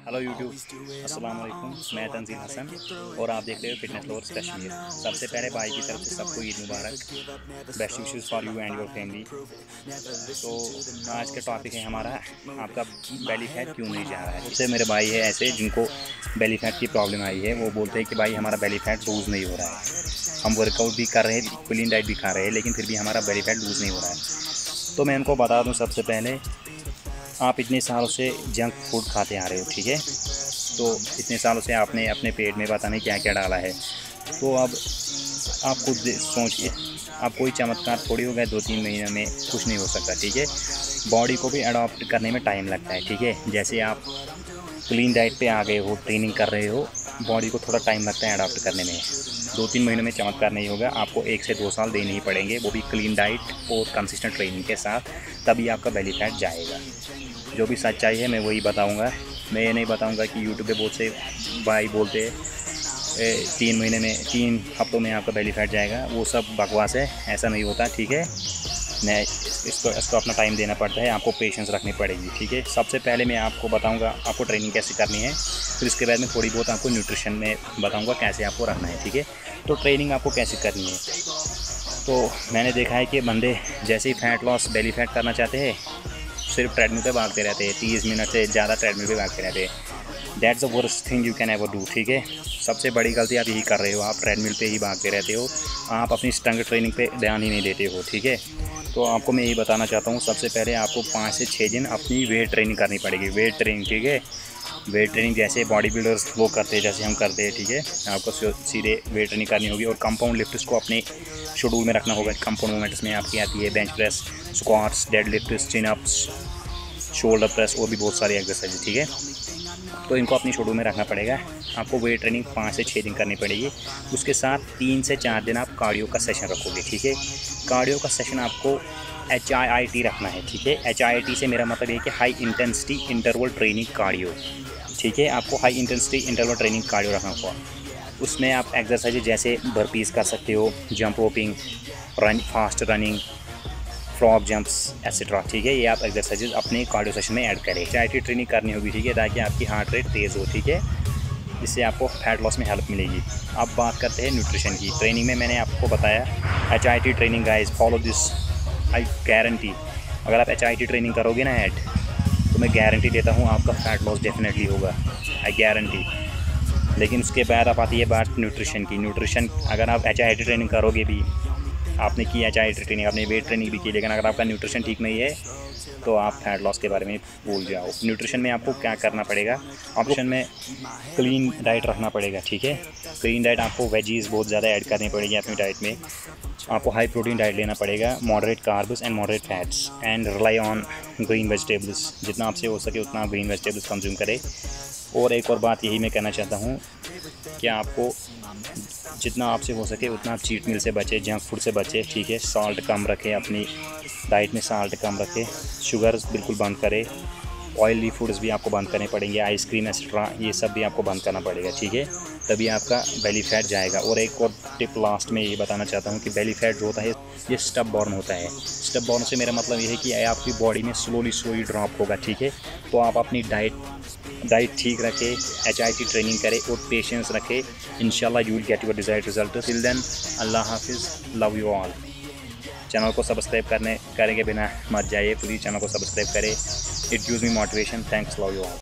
Hello YouTube, अस्सलाम वालेकुम। मैं तंजील हसन और आप देख रहे हो फिटनेस लवर्स कश्मीर। सबसे पहले भाई की तरफ से सबको ईद मुबारक। Best wishes for you and your family. तो आज का टॉपिक है हमारा, आपका बेली फैट क्यों नहीं जा रहा है। बहुत से मेरे भाई है ऐसे जिनको बेली फैट की प्रॉब्लम आई है। वो बोलते हैं कि भाई हमारा बेली फैट लूज़ नहीं हो रहा है, हम वर्कआउट भी कर रहे हैं, क्लीन डाइट भी खा रहे हैं, लेकिन फिर भी हमारा बेली फैट लूज़ नहीं हो रहा है। तो मैं उनको बता दूं, सबसे पहले आप इतने सालों से जंक फूड खाते आ रहे हो, ठीक है। तो इतने सालों से आपने अपने पेट में पता नहीं क्या क्या डाला है। तो अब आप खुद सोचिए, आप कोई चमत्कार थोड़ी हो गए 2-3 महीने में कुछ नहीं हो सकता, ठीक है। बॉडी को भी अडॉप्ट करने में टाइम लगता है, ठीक है। जैसे आप क्लीन डाइट पे आ गए हो, ट्रेनिंग कर रहे हो, बॉडी को थोड़ा टाइम लगता है अडॉप्ट करने में। 2-3 महीनों में चमत्कार नहीं होगा, आपको 1 से 2 साल देने ही पड़ेंगे, वो भी क्लीन डाइट और कंसिस्टेंट ट्रेनिंग के साथ, तभी आपका बेली फैट जाएगा। जो भी सच्चाई है मैं वही बताऊंगा। मैं ये नहीं बताऊंगा कि यूट्यूब पे बहुत से भाई बोलते 3 हफ्तों में आपका बेली फैट जाएगा, वो सब बकवास है, ऐसा नहीं होता, ठीक है। मैं इसको अपना टाइम देना पड़ता है, आपको पेशेंस रखनी पड़ेगी, ठीक है। सबसे पहले मैं आपको बताऊंगा आपको ट्रेनिंग कैसे करनी है, फिर इसके बाद में थोड़ी बहुत आपको न्यूट्रिशन में बताऊंगा कैसे आपको रखना है, ठीक है। तो ट्रेनिंग आपको कैसे करनी है, तो मैंने देखा है कि बंदे जैसे ही फैट लॉस, बेली फैट करना चाहते हैं, सिर्फ ट्रेडमिल पे भागते रहते हैं, 30 मिनट से ज़्यादा ट्रेडमिल पे भागते रहते हैं। That's the worst thing you can ever do, ठीक है। सबसे बड़ी गलती आप यही कर रहे हो, आप ट्रेडमिल पे ही भागते रहते हो, आप अपनी स्ट्रेंथ ट्रेनिंग पे ध्यान ही नहीं देते हो, ठीक है। तो आपको मैं यही बताना चाहता हूँ, सबसे पहले आपको 5 से 6 दिन अपनी वेट ट्रेनिंग करनी पड़ेगी। वेट ट्रेनिंग, ठीक है। वेट ट्रेनिंग जैसे बॉडी बिल्डर्स वो करते हैं, जैसे हम करते हैं, ठीक है। आपको सीधे वेट ट्रेनिंग करनी होगी और कंपाउंड लिफ्ट्स को अपने शेड्यूल में रखना होगा। कंपाउंड मूवमेंट्स में आपकी आती है bench press, squats, dead lifts, chin ups, shoulder press और भी बहुत सारी एक्सरसाइज, ठीक है। तो इनको अपनी शेड्यूल में रखना पड़ेगा। आपको वेट ट्रेनिंग 5 से 6 दिन करनी पड़ेगी। उसके साथ 3 से 4 दिन आप कार्डियो का सेशन रखोगे, ठीक है। कार्डियो का सेशन आपको HIIT रखना है, ठीक है। HIIT से मेरा मतलब है कि high intensity interval training cardio, ठीक है। आपको high intensity interval training cardio रखना होगा। उसमें आप एक्सरसाइज जैसे बर्पीज कर सकते हो, jump roping, fast running, frog jumps etcetera, ठीक है। ये आप एक्सरसाइजेज अपने कार्डियो सेशन में ऐड करें। HIIT ट्रेनिंग करनी होगी, ठीक है, ताकि आपकी हार्ट रेट तेज़ हो, ठीक है। इससे आपको फैट लॉस में हेल्प मिलेगी। अब बात करते हैं न्यूट्रिशन की। ट्रेनिंग में मैंने आपको बताया HIIT training, guys follow this, I guarantee. अगर आप HIIT ट्रेनिंग करोगे ना ऐड, तो मैं गारंटी देता हूँ आपका फैट लॉस डेफिनेटली होगा, आई गारंटी। लेकिन उसके बाद आप आती है बात न्यूट्रिशन की। न्यूट्रिशन अगर आप HIIT ट्रेनिंग करोगे भी, आपने की HIIT ट्रेनिंग, आपने वेट ट्रेनिंग भी की, लेकिन अगर आपका न्यूट्रिशन ठीक नहीं है, तो आप फैट लॉस के बारे में भूल जाओ। न्यूट्रिशन में आपको क्या करना पड़ेगा, ऑप्शन में क्लीन डाइट रखना पड़ेगा, ठीक है। क्लीन डाइट आपको वेजीज़ बहुत ज़्यादा ऐड करनी पड़ेगी अपनी डाइट में। आपको हाई प्रोटीन डाइट लेना पड़ेगा, moderate carbs and moderate fats, and rely on green vegetables. जितना आपसे हो सके उतना आप ग्रीन वेजिटेबल्स कंज्यूम करें। और एक और बात यही मैं कहना चाहता हूँ कि आपको जितना आपसे हो सके उतना आप चीट मील से बचें, जंक फूड से बचें, ठीक है। साल्ट कम रखें, अपनी डाइट में साल्ट कम रखें, शुगर बिल्कुल बंद करें, ऑयली फूड्स भी आपको बंद करने पड़ेंगे, आइसक्रीम एक्स्ट्रा, ये सब भी आपको बंद करना पड़ेगा, ठीक है। तभी आपका बेली फैट जाएगा। और एक और टिप लास्ट में ये बताना चाहता हूँ कि बेली फैट जो होता है ये स्टब बॉर्न होता है। स्टब बॉर्न से मेरा मतलब ये है कि आपकी बॉडी में स्लोली ड्रॉप होगा, ठीक है। तो आप अपनी डाइट ठीक रखें, HIIT ट्रेनिंग करें और पेशेंस रखें। इंशाल्लाह you will get your desired result. Till then, Allah हाफिज़, लव यू ऑल। चैनल को सब्सक्राइब करने के बिना मत जाइए, प्लीज़ चैनल को सब्सक्राइब करें। It gives me motivation. Thanks, love you all.